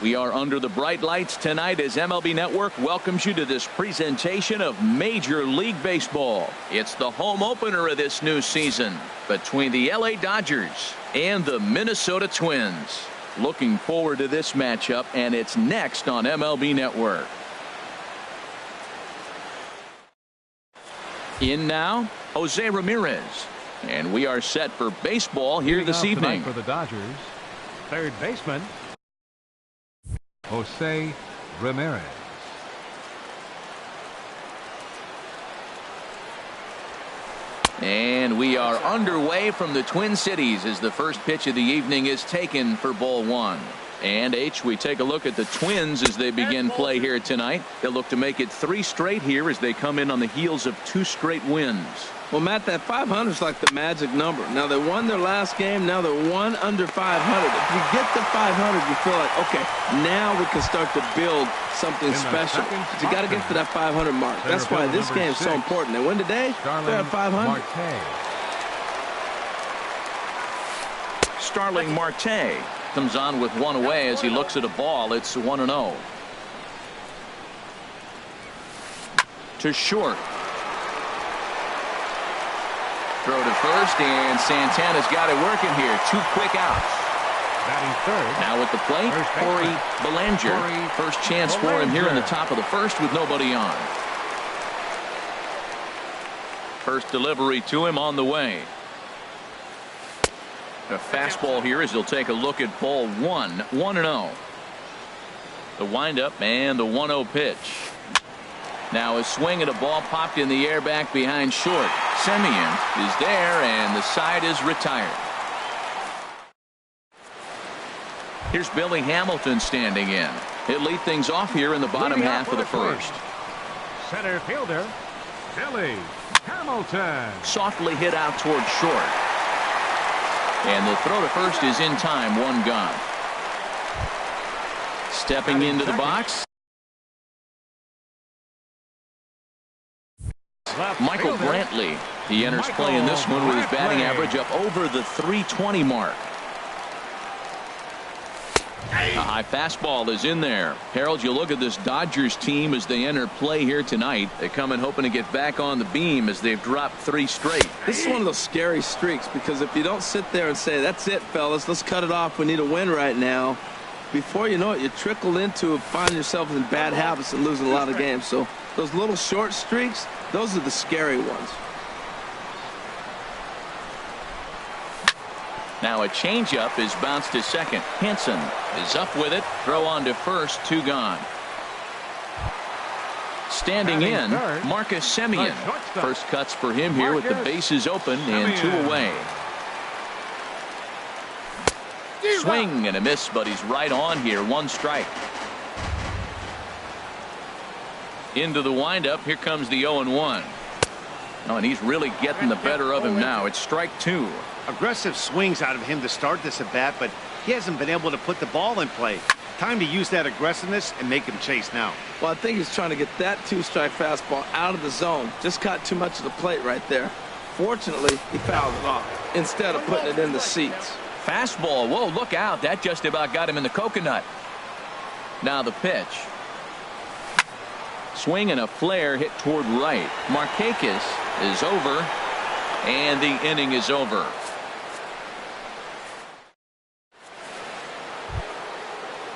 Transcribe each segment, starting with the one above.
We are under the bright lights tonight as MLB Network welcomes you to this presentation of Major League Baseball. It's the home opener of this new season between the LA Dodgers and the Minnesota Twins. Looking forward to this matchup, and it's next on MLB Network. In now, Jose Ramirez. And we are set for baseball here this evening. For the Dodgers, third baseman, Jose Ramirez. And we are underway from the Twin Cities as the first pitch of the evening is taken for ball one. And we take a look at the Twins as they begin play here tonight. They'll look to make it 3 straight here as they come in on the heels of 2 straight wins. Well, Matt, that 500 is like the magic number. Now, they won their last game. Now they're 1 under 500. If you get to 500, you feel like, okay, now we can start to build something special. But you got to get to that 500 mark. That's why this game is so important. They win today, they're at 500. Starling Marte comes on with 1 away as he looks at a ball. It's 1-0. To short. Throw to first, and Santana's got it working here. 2 quick outs. Batting third. Now at the plate, Corey Bellinger. First chance for him here in the top of the first with nobody on. First delivery to him on the way. A fastball here as he'll take a look at ball 1. 1-0. The windup and the 1-0 pitch. Now a swing at a ball popped in the air back behind short. Semien is there, and the side is retired. Here's Billy Hamilton standing in. He'll lead things off here in the bottom half of the first. Center fielder, Billy Hamilton. Softly hit out toward short. And the throw to first is in time. 1 gone. Stepping into the box. Michael Brantley. He enters play in this one with his batting average up over the .320 mark. A high fastball is in there. Harold, you look at this Dodgers team as they enter play here tonight. They come in hoping to get back on the beam as they've dropped 3 straight. This is one of those scary streaks because if you don't sit there and say, that's it, fellas, let's cut it off, we need a win right now, before you know it, you trickle into finding yourself in bad habits and losing a lot of games. So those little short streaks, those are the scary ones. Now a changeup is bounced to second. Hansen is up with it. Throw on to first. 2 gone. Standing in, Marcus Semien. First cuts for him here with the bases open and 2 away. Swing and a miss, but he's right on here. 1 strike. Into the windup. Here comes the 0-1. Oh, and he's really getting the better of him now. It's strike 2. Aggressive swings out of him to start this at bat, but he hasn't been able to put the ball in play. Time to use that aggressiveness and make him chase now. Well, I think he's trying to get that 2-strike fastball out of the zone. Just caught too much of the plate right there. Fortunately, he fouled it off instead of putting it in the seats. Fastball. Whoa, look out. That just about got him in the coconut. Now the pitch. Swing and a flare hit toward right. Markakis is over, and the inning is over.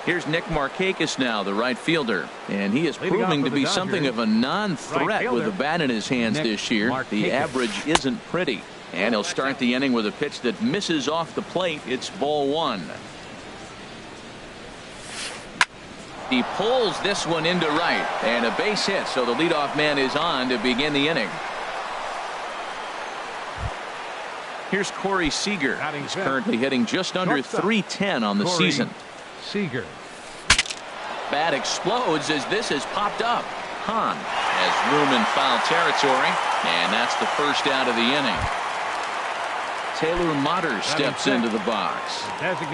Here's Nick Markakis now, the right fielder, and he is proving to be something of a non-threat with a bat in his hands this year. The average isn't pretty, and he'll start the inning with a pitch that misses off the plate. It's ball 1. He pulls this one into right, and a base hit, so the leadoff man is on to begin the inning. Here's Corey Seager. He's currently hitting just under .310 on the season. Seager. Bat explodes as this has popped up. Hahn has room in foul territory, and that's the first out of the inning. Taylor Motter steps into the box.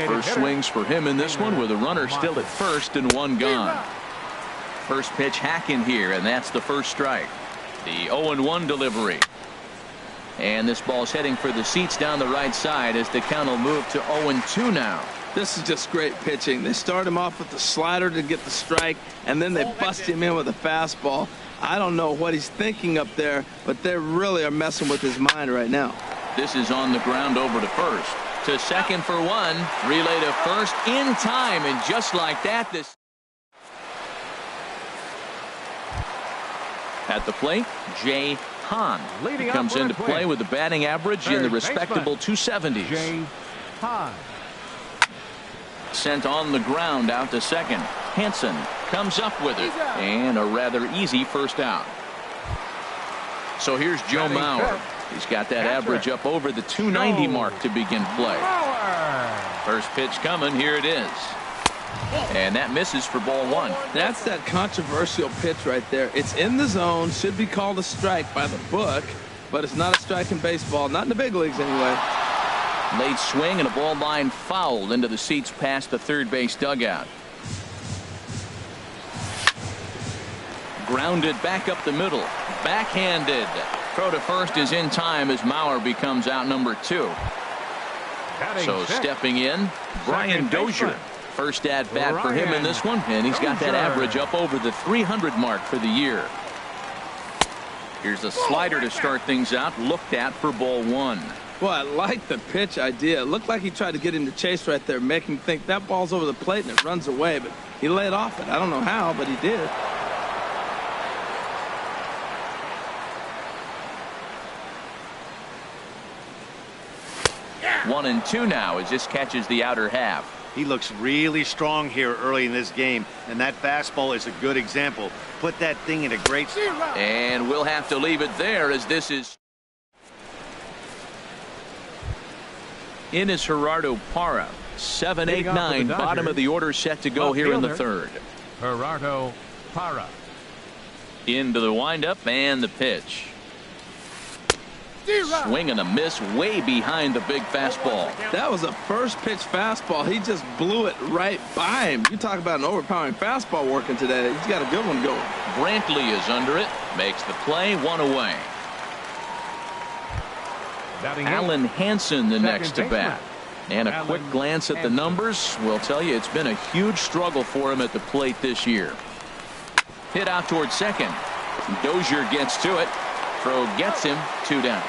First swings for him in this one with a runner still at first and 1 gone. First pitch hack in here, and that's the first strike. The 0-1 delivery. And this ball's heading for the seats down the right side as the count will move to 0-2 now. This is just great pitching. They start him off with the slider to get the strike, and then they bust him in with a fastball. I don't know what he's thinking up there, but they really are messing with his mind right now. This is on the ground over to first. To second for one. Relay to first in time, and just like that, this... At the plate, Jay Hahn comes into play with a batting average in the respectable 270s. Jay Hahn. Sent on the ground out to second. Hansen comes up with it, and a rather easy first out. So here's Joe Mauer. He's got that average up over the 290 mark to begin play. First pitch coming. Here it is. And that misses for ball one. That's that controversial pitch right there. It's in the zone, should be called a strike by the book, but it's not a strike in baseball, not in the big leagues anyway. Late swing and a ball line fouled into the seats past the third base dugout. Grounded back up the middle. Backhanded. Throw to first is in time as Mauer becomes out number 2. So stepping in, Brian Dozier. First at bat for him in this one, and he's got that average up over the 300 mark for the year. Here's a slider to start things out, looked at for ball one. Well, I like the pitch idea. It looked like he tried to get him to chase right there, make him think that ball's over the plate and it runs away, but he laid off it. I don't know how, but he did. One and two now as this catches the outer half. He looks really strong here early in this game, and that fastball is a good example. Put that thing in a great spot. And we'll have to leave it there as this is. In is Gerardo Parra. 7, 8, 9. Bottom of the order set to go here in the third. Gerardo Parra. Into the windup and the pitch. Swing and a miss way behind the big fastball. That was a first pitch fastball. He just blew it right by him. You talk about an overpowering fastball working today. He's got a good one going. Brantley is under it. Makes the play. One away. Alan Hansen the next to bat. And a quick glance at the numbers will tell you it's been a huge struggle for him at the plate this year. Hit out towards second. Dozier gets to it. Throw gets him. 2 down.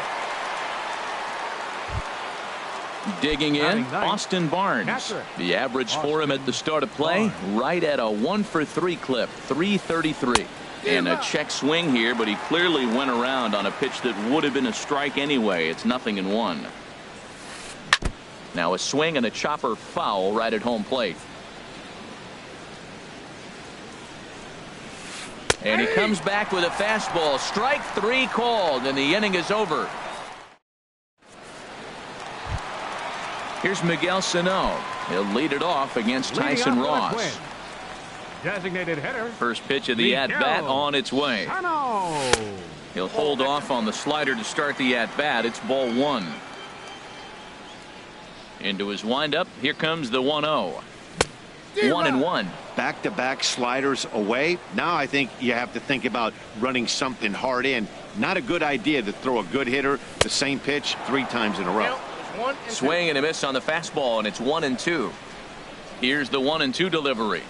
Digging in, Austin Barnes. The average for him at the start of play, right at a 1-for-3 clip, 333. And a check swing here, but he clearly went around on a pitch that would have been a strike anyway. It's 0-1. Now a swing and a chopper foul right at home plate. And he comes back with a fastball. Strike 3 called, and the inning is over. Here's Miguel Sano. He'll lead it off against Tyson Ross. Designated hitter. First pitch of the at-bat on its way. He'll hold off on the slider to start the at-bat. It's ball one. Into his windup. Here comes the 1-0. 1-1. Back-to-back sliders away. Now I think you have to think about running something hard in. Not a good idea to throw a good hitter the same pitch 3 times in a row. Swing and a miss on the fastball, and it's 1-2. Here's the 1-2 delivery.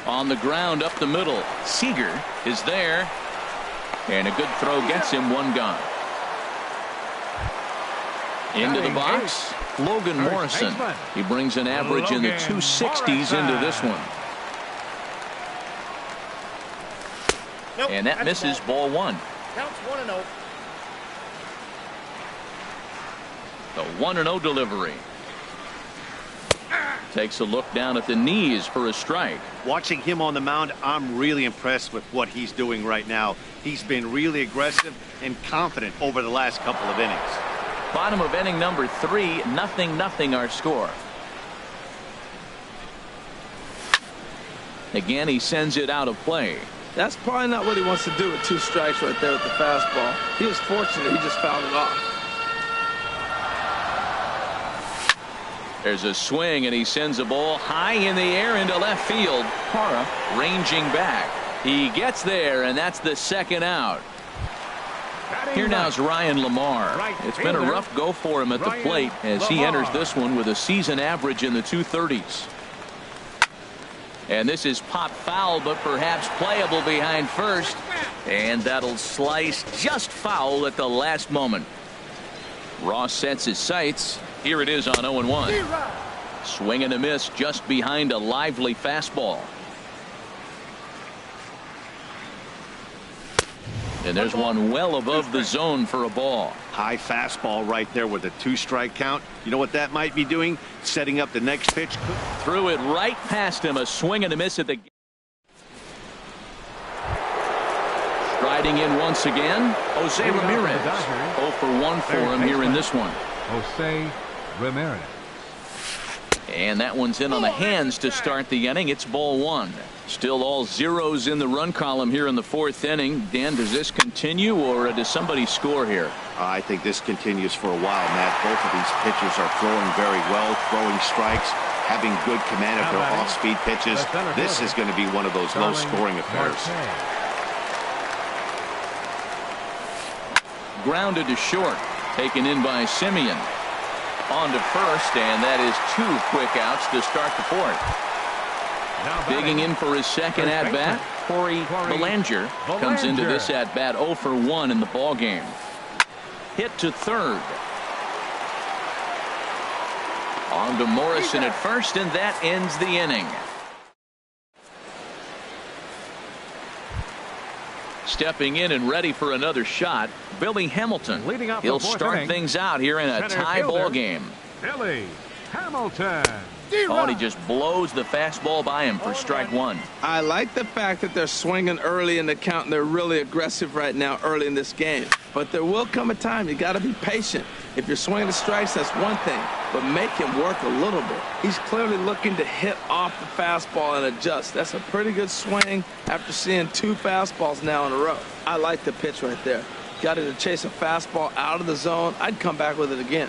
On the ground up the middle. Seager is there. And a good throw gets him. 1 gone. Into the box. Logan Morrison. He brings an average in the 260s into this one. And that misses. Ball 1. Counts 1-0. The 1-0 delivery. Takes a look down at the knees for a strike. Watching him on the mound, I'm really impressed with what he's doing right now. He's been really aggressive and confident over the last couple of innings. Bottom of inning number 3, 0-0 our score. Again, he sends it out of play. That's probably not what he wants to do with 2 strikes right there with the fastball. He was fortunate he just fouled it off. There's a swing, and he sends a ball high in the air into left field. Parra ranging back. He gets there, and that's the 2nd out. Here now is Ryan Lamar. Right It's been a fielder, rough go for him at the Ryan plate as he Lamar. enters this one with a season average in the 230s. And this is pop foul, but perhaps playable behind first. And that'll slice just foul at the last moment. Ross sets his sights. Here it is on 0-1. Swing and a miss just behind a lively fastball. And there's one well above the zone for a ball. High fastball right there with a 2-strike count. You know what that might be doing? Setting up the next pitch. Threw it right past him. A swing and a miss at the. Striding in once again, Jose Ramirez. 0 for 1 for him here in this one. Jose Ramirez. And that one's in on the hands to start the inning. It's ball 1. Still all zeros in the run column here in the 4th inning. Dan, does this continue or does somebody score here? I think this continues for a while, Matt. Both of these pitchers are throwing very well, throwing strikes, having good command of their off-speed pitches. This is going to be one of those low-scoring affairs. Grounded to short. Taken in by Simeon. On to first, and that is 2 quick outs to start the 4th. Digging in for his second at-bat, Corey Belanger comes into this at-bat 0 for 1 in the ball game. Hit to third. On to Morrison at first, and that ends the inning. Stepping in and ready for another shot, Billy Hamilton. He'll start things out here in a tie ball game. Billy Hamilton. Oh, and he just blows the fastball by him for strike 1. I like the fact that they're swinging early in the count and they're really aggressive right now early in this game. But there will come a time you got to be patient. If you're swinging the strikes, that's one thing, but make him work a little bit. He's clearly looking to hit off the fastball and adjust. That's a pretty good swing after seeing 2 fastballs now in a row. I like the pitch right there. Got him to chase a fastball out of the zone. I'd come back with it again.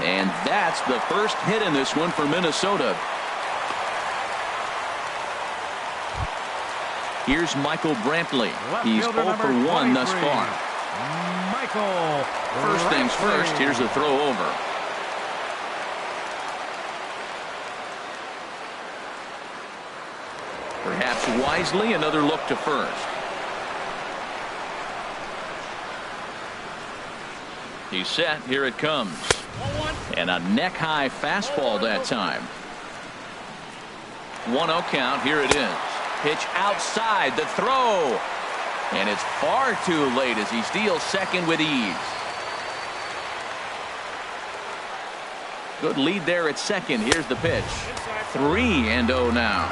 And that's the first hit in this one for Minnesota. Here's Michael Brantley. He's 0 for 1 thus far. Michael. First things first, here's a throw over. Perhaps wisely, another look to first. He's set. Here it comes. And a neck-high fastball that time. 1-0 count. Here it is. Pitch outside. The throw. And it's far too late as he steals second with ease. Good lead there at second. Here's the pitch. 3-0 now.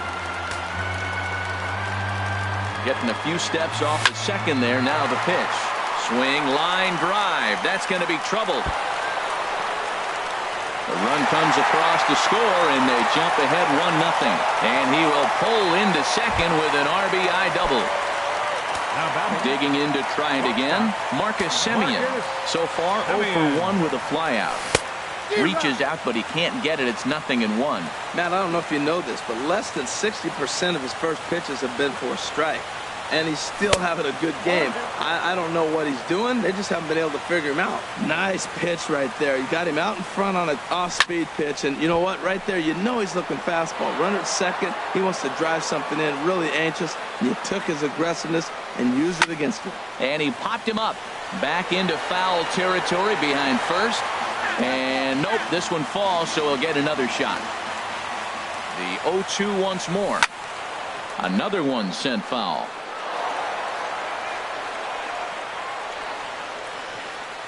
Getting a few steps off the second there. Now the pitch. Swing, line drive. That's going to be trouble. The run comes across to score, and they jump ahead 1-0. And he will pull into second with an RBI double. Digging in to try it again, Marcus Semien. So far 0 for 1 with a flyout. Reaches out, but he can't get it. It's 0-1. Matt, I don't know if you know this, but less than 60% of his first pitches have been for a strike. And he's still having a good game. I don't know what he's doing. They just haven't been able to figure him out. Nice pitch right there. You got him out in front on an off-speed pitch. And you know what? Right there, you know he's looking fastball. Runner at second. He wants to drive something in. Really anxious. You took his aggressiveness and used it against him. And he popped him up. Back into foul territory behind first. And nope, this one falls, so he'll get another shot. The 0-2 once more. Another one sent foul.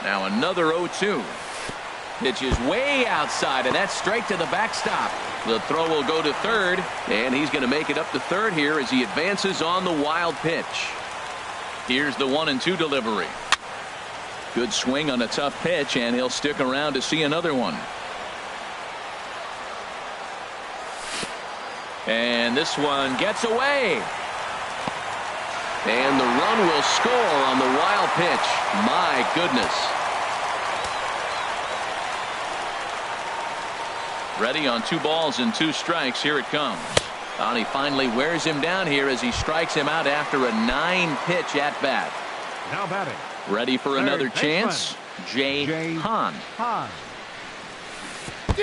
Now another 0-2. Pitch is way outside, and that's straight to the backstop. The throw will go to third, and he's going to make it up to third here as he advances on the wild pitch. Here's the 1-2 delivery. Good swing on a tough pitch, and he'll stick around to see another one. And this one gets away. And the run will score on the wild pitch. My goodness. Ready on 2 balls and 2 strikes. Here it comes. And he finally wears him down here as he strikes him out after a 9-pitch at bat. Now batting. Ready for another chance? Jay Hahn.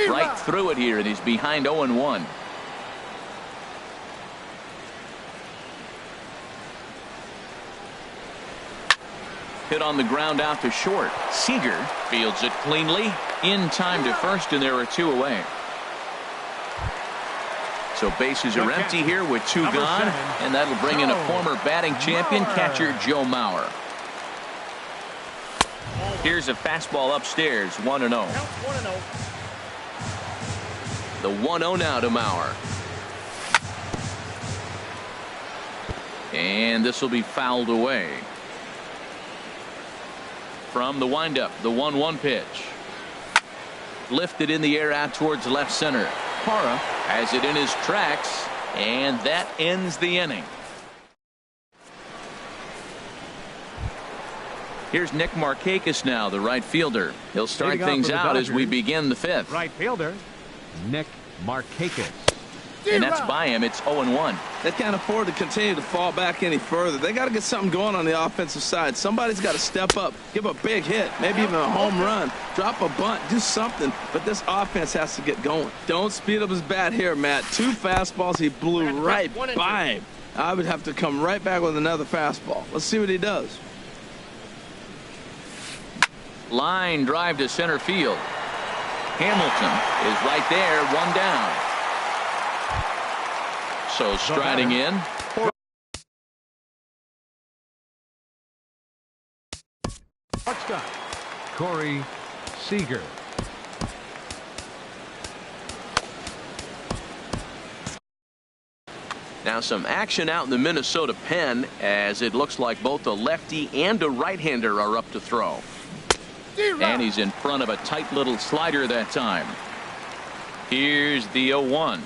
Right through it here, and he's behind 0-1. Hit on the ground out to short. Seager fields it cleanly in time to first, and there are 2 away. So bases are empty here with 2 gone, and that'll bring in a former batting champion, catcher Joe Mauer. Here's a fastball upstairs, 1-0. The 1-0 now to Mauer. And this will be fouled away. From the windup, the 1-1 pitch. Lifted in the air out towards left center. Parra has it in his tracks, and that ends the inning. Here's Nick Markakis now, the right fielder. He'll start things out as we begin the 5th. Right fielder, Nick Markakis. And that's by him. It's 0-1. They can't afford to continue to fall back any further. They got to get something going on the offensive side. Somebody's got to step up, give a big hit, maybe even a home run, drop a bunt, do something. But this offense has to get going. Don't speed up his bat here, Matt. 2 fastballs, he blew right by him. I would have to come right back with another fastball. Let's see what he does. Line drive to center field. Hamilton is right there, 1 down. So striding in. Shortstop, Corey Seager. Now some action out in the Minnesota pen, as it looks like both a lefty and a right-hander are up to throw. And he's in front of a tight little slider that time. Here's the 0-1.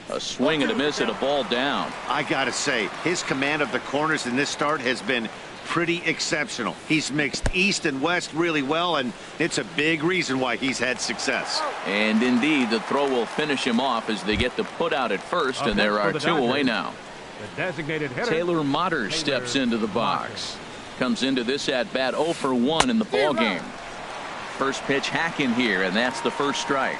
A swing and a miss and a ball down. I gotta say, his command of the corners in this start has been pretty exceptional. He's mixed east and west really well, and it's a big reason why he's had success. And indeed, the throw will finish him off as they get the put out at first, and there are 2 away now. The designated hitter, Taylor Motter steps into the box. Comes into this at bat 0 for 1 in the ball game. First pitch hack in here, and that's the first strike.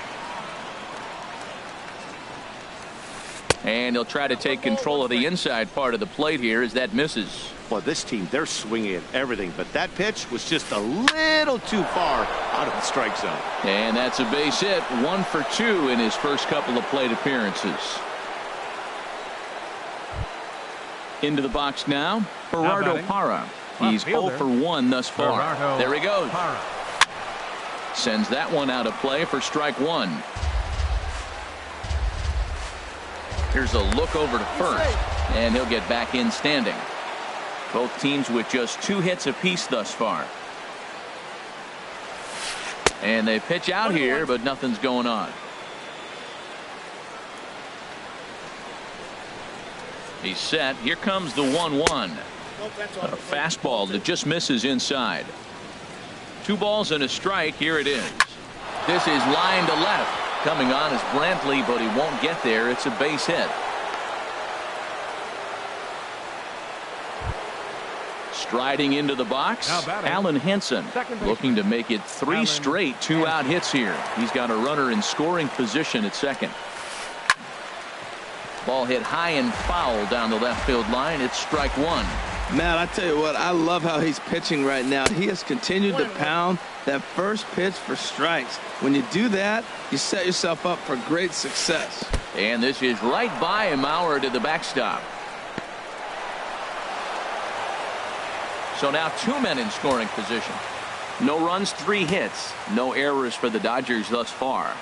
And he'll try to take control of the inside part of the plate here as that misses. Well, this team, they're swinging at everything, but that pitch was just a little too far out of the strike zone. And that's a base hit, 1 for 2 in his first couple of plate appearances. Into the box now, Gerardo Parra. He's 0 for 1 thus far. There he goes. Sends that one out of play for strike 1. Here's a look over to first, and he'll get back in standing. Both teams with just 2 hits apiece thus far. And they pitch out here, but nothing's going on. He's set. Here comes the 1-1. A fastball that just misses inside. 2 balls and a strike. Here it is. This is line to left. Coming on is Brantley, but he won't get there. It's a base hit. Striding into the box, Alan Henson, looking to make it 3 straight 2-out hits here. He's got a runner in scoring position at second. Ball hit high and foul down the left field line. It's strike 1. Matt, I tell you what, I love how he's pitching right now. He has continued to pound that first pitch for strikes. When you do that, you set yourself up for great success. And this is right by Mauer to the backstop. So now 2 men in scoring position. No runs, 3 hits. No errors for the Dodgers thus far.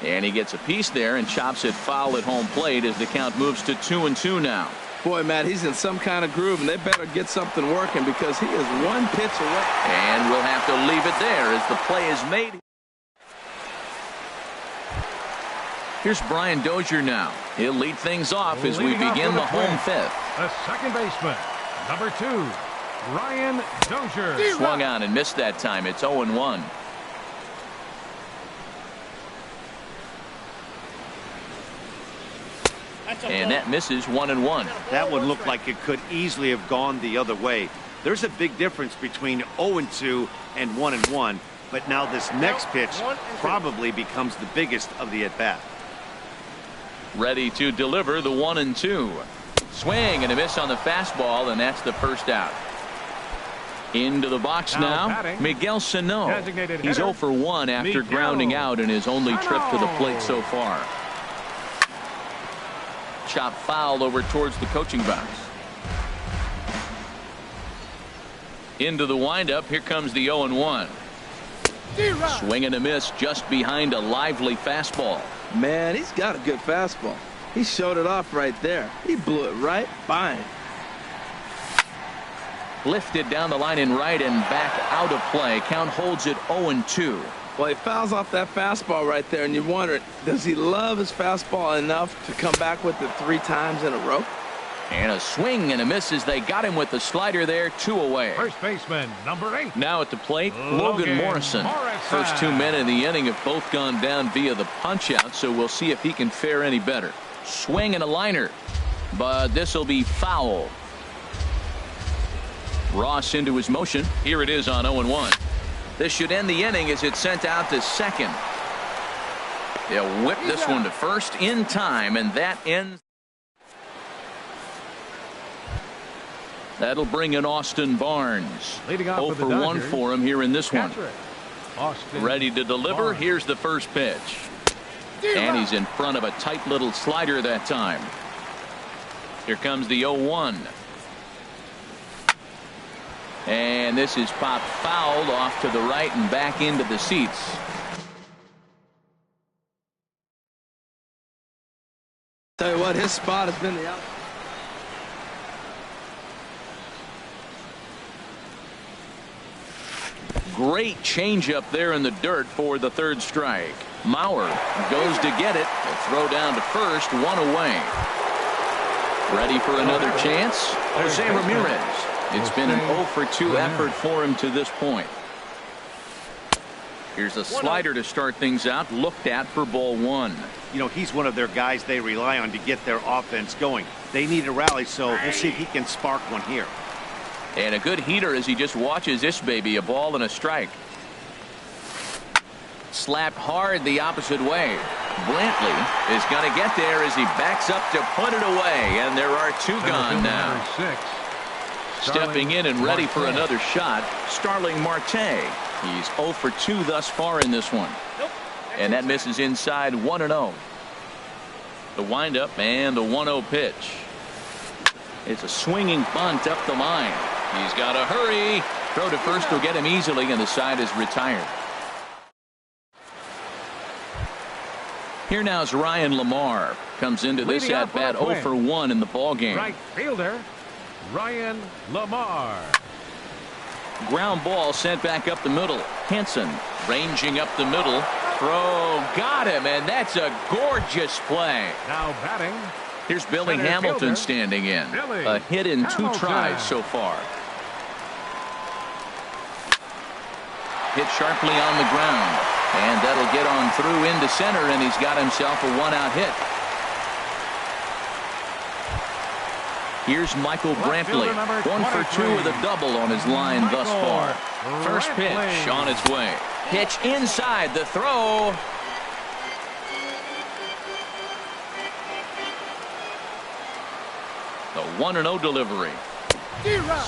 And he gets a piece there and chops it foul at home plate as the count moves to 2-2 now. Boy, Matt, he's in some kind of groove, and they better get something working because he is 1 pitch away. And we'll have to leave it there as the play is made. Here's Brian Dozier now. He'll lead things off as we begin the home 5th. The second baseman, number 2, Brian Dozier. Swung on and missed that time. It's 0-1. And that misses 1-1. That one looked like it could easily have gone the other way. There's a big difference between 0-2 and 1-1. But now this next pitch probably becomes the biggest of the at-bat. Ready to deliver the 1-2. Swing and a miss on the fastball, and that's the first out. Into the box now, Miguel Sano. He's 0 for 1 after grounding out in his only trip to the plate so far. Chop foul over towards the coaching box. Into the windup, here comes the 0-1. Swing and a miss just behind a lively fastball. Man, he's got a good fastball. He showed it off right there. He blew it right by him. Lifted down the line in right and back out of play. Count holds it 0-2. Well, he fouls off that fastball right there, and you wonder, does he love his fastball enough to come back with it 3 times in a row? And a swing and a miss as they got him with the slider there, 2 away. First baseman, number 8. Now at the plate, Logan Morrison. First 2 men in the inning have both gone down via the punch-out, so we'll see if he can fare any better. Swing and a liner, but this will be foul. Ross into his motion. Here it is on 0-1. This should end the inning as it's sent out to second. They'll whip this one to first in time, and that ends. That'll bring in Austin Barnes. 0 for 1 for him here in this one. Ready to deliver. Here's the first pitch. And he's in front of a tight little slider that time. Here comes the 0-1. And this is popped fouled off to the right and back into the seats. Tell you what, his spot has been the out. Great changeup there in the dirt for the 3rd strike. Mauer goes to get it. The throw down to first, 1 away. Ready for another chance? Jose Ramirez. It's been an 0 for 2 effort for him to this point. Here's a slider to start things out, looked at for ball 1. You know, he's one of their guys they rely on to get their offense going. They need a rally, so we'll see if he can spark one here. And a good heater as he just watches this baby, a ball and a strike. Slapped hard the opposite way. Brantley is going to get there as he backs up to put it away, and there are 2 gone now. Stepping in and ready for another shot, Starling Marte. He's 0 for 2 thus far in this one. And that misses inside 1-0. The windup and the 1-0 pitch. It's a swinging bunt up the line. He's got to hurry. Throw to first will get him easily, and the side is retired. Here now is Ryan Lamar. Comes into this at bat 0 for 1 in the ball game. Right fielder, Ryan Lamar. Ground ball sent back up the middle. Hanson ranging up the middle. Throw got him, and that's a gorgeous play. Now batting. Here's Billy Hamilton standing in. A hit in 2 tries so far. Hit sharply on the ground, and that'll get on through into center, and he's got himself a 1-out hit. Here's Michael Brantley, 1 for 2 with a double on his line thus far. First pitch on its way. Pitch inside, the throw. The 1-0 delivery.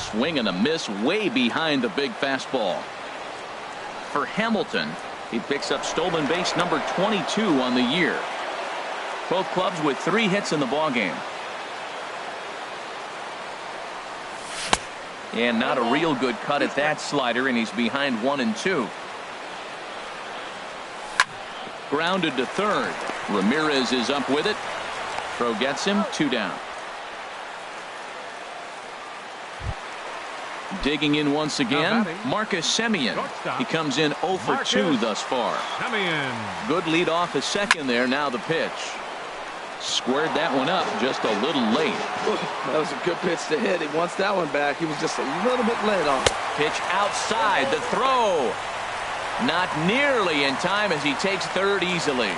Swing and a miss way behind the big fastball. For Hamilton, he picks up stolen base number 22 on the year. Both clubs with 3 hits in the ballgame. And not a real good cut at that slider, and he's behind 1-2. Grounded to third. Ramirez is up with it. Throw gets him, 2 down. Digging in once again, Marcus Semien. He comes in 0 for 2 thus far. Good lead off a second there. Now the pitch. Squared that one up just a little late. That was a good pitch to hit. He wants that one back. He was just a little bit late on. Pitch outside. The throw. Not nearly in time as he takes third easily.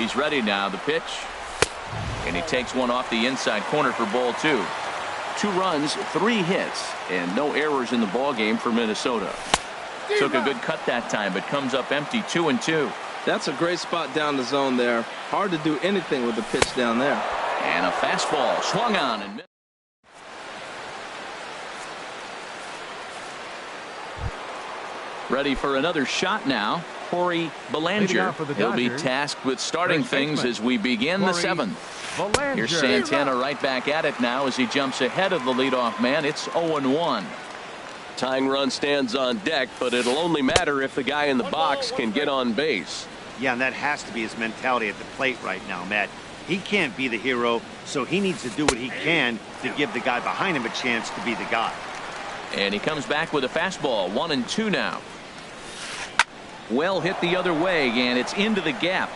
He's ready now. The pitch. And he takes one off the inside corner for ball 2. 2 runs, 3 hits, and no errors in the ball game for Minnesota. Took a good cut that time, but comes up empty. 2-2. That's a great spot down the zone there. Hard to do anything with the pitch down there. And a fastball swung on and missed. Ready for another shot now. Corey Belanger. He'll be tasked with starting things as we begin the 7th. Here's Santana right back at it now as he jumps ahead of the leadoff man. It's 0-1. Tying run stands on deck, but it'll only matter if the guy in the box can get on base. Yeah, and that has to be his mentality at the plate right now, Matt. He can't be the hero, so he needs to do what he can to give the guy behind him a chance to be the guy. And he comes back with a fastball. 1-2 now. Well hit the other way, and it's into the gap.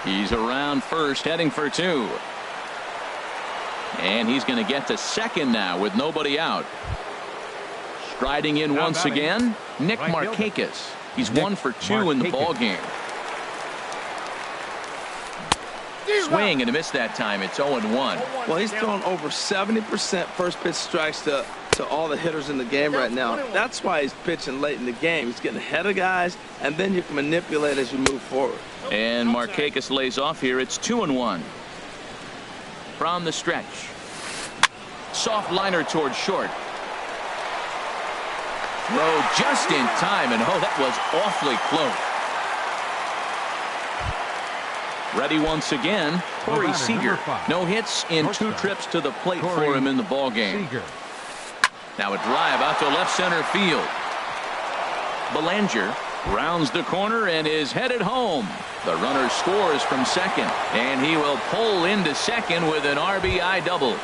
He's around first, heading for 2. And he's going to get to second now with nobody out. Striding in once again, Nick Markakis. He's 1 for 2 in the ball game. Swing and a miss that time. It's 0-1. Well, he's thrown over 70% first pitch strikes to all the hitters in the game right now. That's why he's pitching late in the game. He's getting ahead of guys, and then you can manipulate as you move forward. And Markakis lays off here. It's 2-1. From the stretch. Soft liner towards short. Throw just in time, and oh, that was awfully close. Ready once again, Corey Seager. No hits in 2 trips to the plate for him in the ball game. Now a drive out to left center field. Belanger rounds the corner and is headed home. The runner scores from second, and he will pull into second with an RBI double.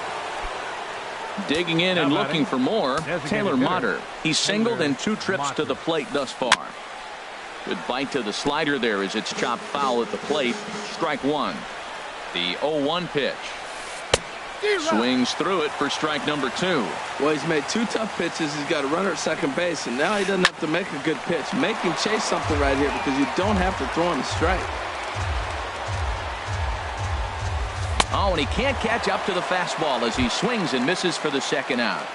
Digging in and looking for more, Taylor Motter. He's singled in 2 trips to the plate thus far. Good bite to the slider there as it's chopped foul at the plate. Strike 1. The 0-1 pitch. Swings through it for strike number 2. Well, he's made 2 tough pitches. He's got a runner at second base, and now he doesn't have to make a good pitch. Make him chase something right here because you don't have to throw him a strike. Oh, and he can't catch up to the fastball as he swings and misses for the second out.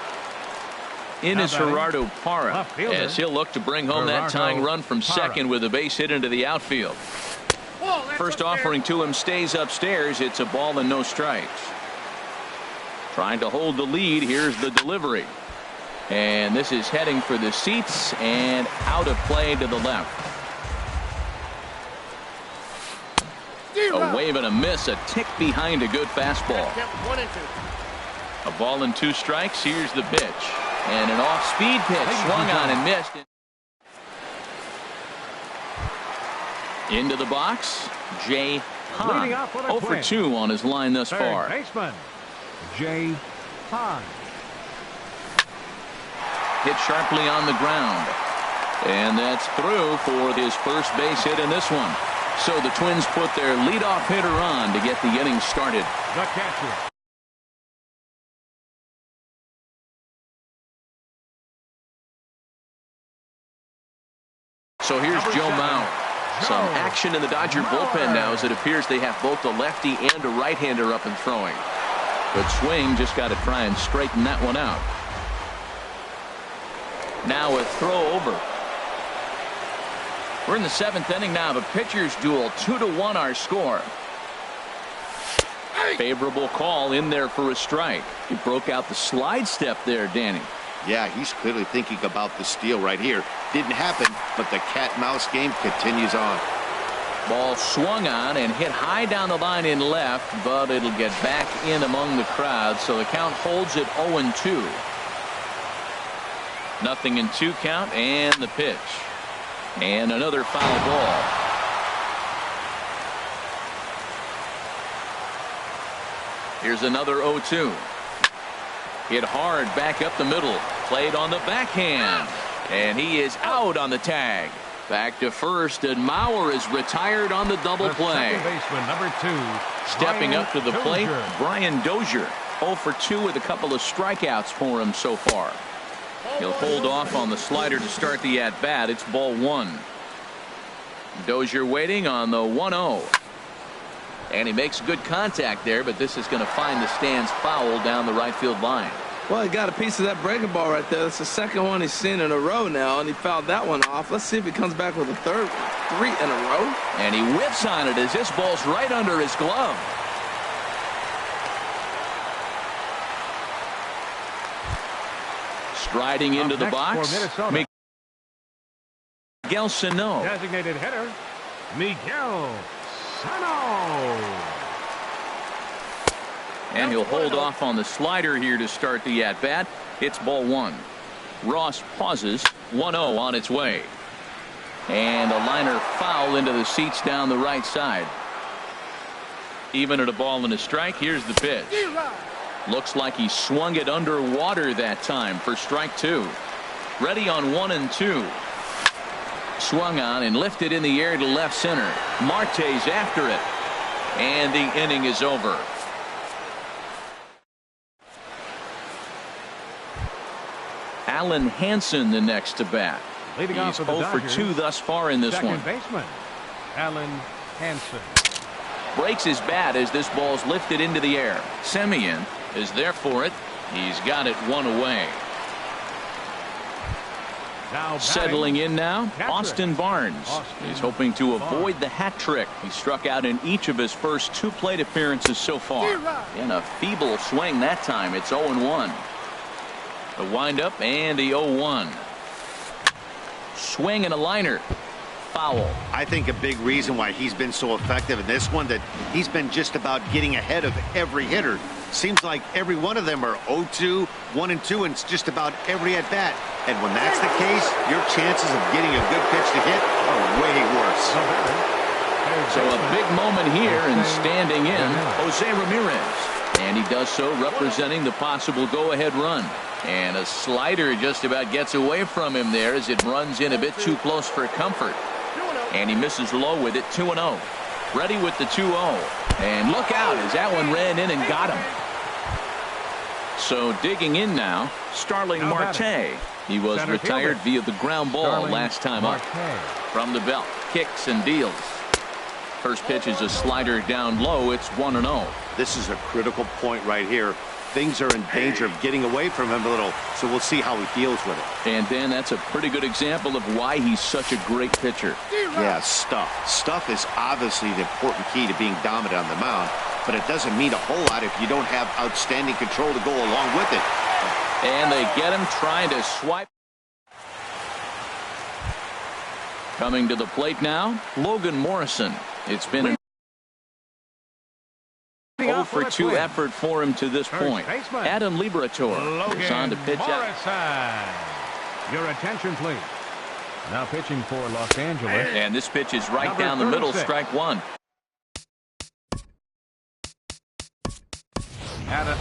In is Gerardo Parra as he'll look to bring home that tying run from second with a base hit into the outfield. First offering to him stays upstairs. It's a ball and no strikes. Trying to hold the lead. Here's the delivery. And this is heading for the seats and out of play to the left. A wave and a miss, a tick behind a good fastball. A ball and 2 strikes. Here's the pitch. And an off-speed pitch swung on and missed. Into the box, Jay Hahn. 0 for 2 on his line thus far. Baseman, Jay Hahn. Hit sharply on the ground. And that's through for his first base hit in this one. So the Twins put their leadoff hitter on to get the inning started. The catcher. So here's Joe Mauer. Some action in the Dodger bullpen now as it appears they have both a lefty and a right-hander up and throwing. Good swing, just got to try and straighten that one out. Now a throw over. We're in the 7th inning now. The pitcher's duel, 2-1 our score. Favorable call in there for a strike. He broke out the slide step there, Danny. Yeah, he's clearly thinking about the steal right here. Didn't happen, but the cat-mouse game continues on. Ball swung on and hit high down the line in left, but it'll get back in among the crowd, so the count holds at 0-2. 0-2 count, and the pitch. And another foul ball. Here's another 0-2. Hit hard back up the middle. Played on the backhand. And he is out on the tag. Back to first, and Mauer is retired on the double play. Second baseman, number 2. Stepping up to the plate, Brian Dozier. 0 for 2 with a couple of strikeouts for him so far. He'll hold off on the slider to start the at-bat. It's ball 1. Dozier waiting on the 1-0. And he makes good contact there, but this is going to find the stands foul down the right field line. Well, he got a piece of that breaking ball right there. That's the second one he's seen in a row now, and he fouled that one off. Let's see if he comes back with a third one. 3 in a row. And he whips on it as this ball's right under his glove. Striding into the box, Miguel Sano. Designated hitter, Miguel Sano. And he'll hold off on the slider here to start the at-bat. It's ball 1. Ross pauses. 1-0 on its way. And a liner foul into the seats down the right side. Even at a ball and a strike, here's the pitch. Looks like he swung it underwater that time for strike 2. Ready on 1 and 2. Swung on and lifted in the air to left center. Marte's after it. And the inning is over. Alan Hansen the next to bat. Leading off He's for the 0 for Dodgers, 2 thus far in this one. second baseman, Alan Hansen. Breaks his bat as this ball's lifted into the air. Semien is there for it. He's got it 1 away. Now Settling in now, Hat-trick. Austin Barnes. He's hoping to avoid the hat trick. He struck out in each of his first 2 plate appearances so far. In a feeble swing that time, it's 0-1. The windup and the 0-1. Swing and a liner. Foul. I think a big reason why he's been so effective in this one that he's been just about getting ahead of every hitter. Seems like every one of them are 0-2, 1 and 2, and it's just about every at bat. And when that's the case, your chances of getting a good pitch to hit are way worse. So a big moment here and standing in Jose Ramirez. And he does so representing the possible go-ahead run. And a slider just about gets away from him there as it runs in a bit too close for comfort. And he misses low with it. 2-0. Ready with the 2-0. And look out as that one ran in and got him. So digging in now, Starling Marte. He was retired via the ground ball last time up. From the belt, kicks and deals. First pitch is a slider down low. It's 1-0. This is a critical point right here. Things are in danger of getting away from him a little, so we'll see how he deals with it. And Dan, that's a pretty good example of why he's such a great pitcher. Yeah, stuff. Stuff is obviously the important key to being dominant on the mound, but it doesn't mean a whole lot if you don't have outstanding control to go along with it. And they get him trying to swipe. Coming to the plate now, Logan Morrison. It's been an 0 for 2 effort for him to this point. Adam Liberatore is on to pitch out. Your attention, please. Now pitching for Los Angeles. And this pitch is right down the middle, strike 1.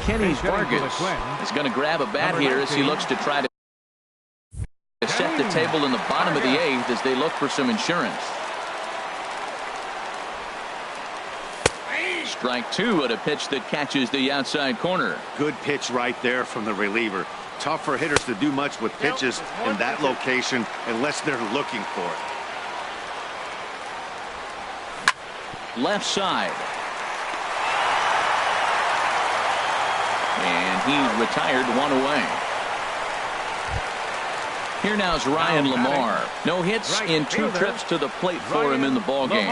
Kenny Vargas is going to grab a bat here as he looks to try to set the table in the bottom of the 8th as they look for some insurance. Strike 2 at a pitch that catches the outside corner. Good pitch right there from the reliever. Tough for hitters to do much with pitches in that location unless they're looking for it. Left side. And he's retired 1 away. Here now is Ryan Lamar. No hits in 2 trips to the plate for him in the ballgame.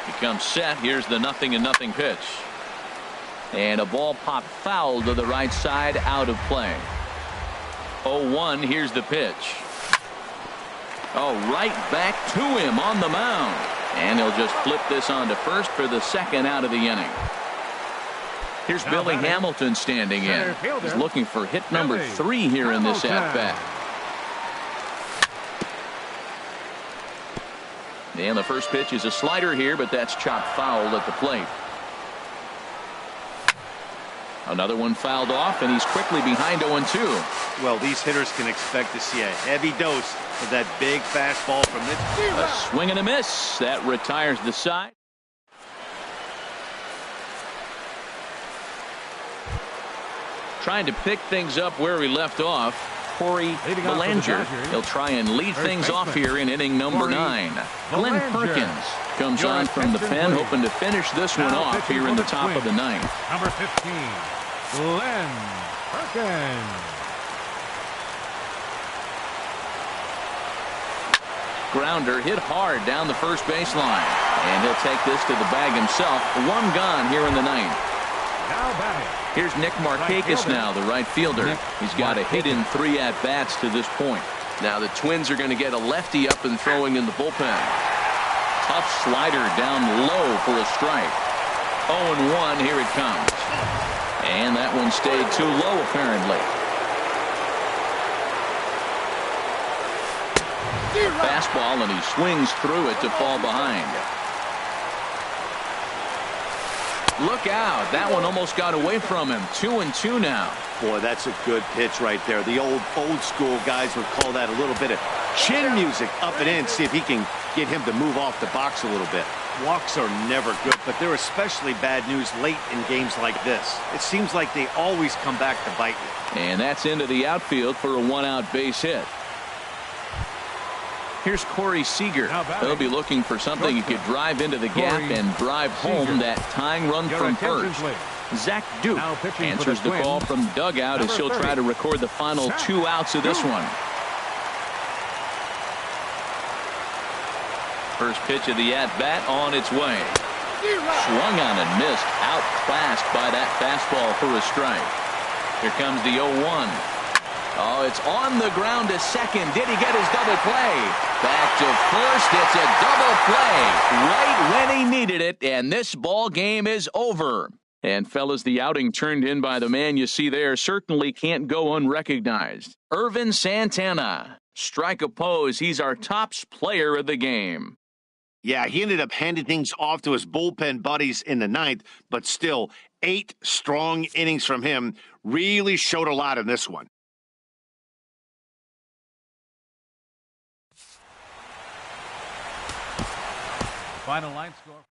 He comes set. Here's the 0-0 pitch. And a ball popped foul to the right side, out of play. 0-1. Here's the pitch. Oh, right back to him on the mound. And he'll just flip this on to first for the 2nd out of the inning. Here's Billy Hamilton standing in. He's looking for hit number 3 here in this at-bat. And the first pitch is a slider here, but that's chopped foul at the plate. Another one fouled off, and he's quickly behind 0-2. Well, these hitters can expect to see a heavy dose of that big fastball from this. A swing and a miss. That retires the side. Trying to pick things up where we left off. Corey Leading off for the Belanger. Dodgers, He'll try and lead first things off baseman, here in inning number Corey 9. Glenn Belanger. Perkins comes Your on from the attention, pen, please. hoping to finish this one Now off pitching here for in the the top of the Twins, 9th. Number 15, Glenn Perkins. Grounder hit hard down the first baseline. And he'll take this to the bag himself. 1 gone here in the 9th. Now batting. Here's Nick Markakis now, the right fielder. He's got a hit in 3 at-bats to this point. Now the Twins are going to get a lefty up and throwing in the bullpen. Tough slider down low for a strike. 0-1, here it comes. And that one stayed too low, apparently. Fastball, and he swings through it to fall behind. Look out. That one almost got away from him. 2-2 now. Boy, that's a good pitch right there. The old school guys would call that a little bit of chin music up and in. See if he can get him to move off the box a little bit. Walks are never good, but they're especially bad news late in games like this. It seems like they always come back to bite you. And that's into the outfield for a 1-out base hit. Here's Corey Seager. He'll be looking for something he could drive into the gap and drive home that tying run from first. Zach Duke answers the call from the dugout as he'll try to record the final 2 outs of this one. First pitch of the at-bat on its way. Swung on and missed. Outclassed by that fastball for a strike. Here comes the 0-1. Oh, it's on the ground to second. Did he get his double play? Back to first. It's a double play right when he needed it, and this ball game is over. And fellas, the outing turned in by the man you see there certainly can't go unrecognized. Irvin Santana. Strike a pose. He's our tops player of the game. Yeah, he ended up handing things off to his bullpen buddies in the 9th, but still 8 strong innings from him really showed a lot in this one. Final line score.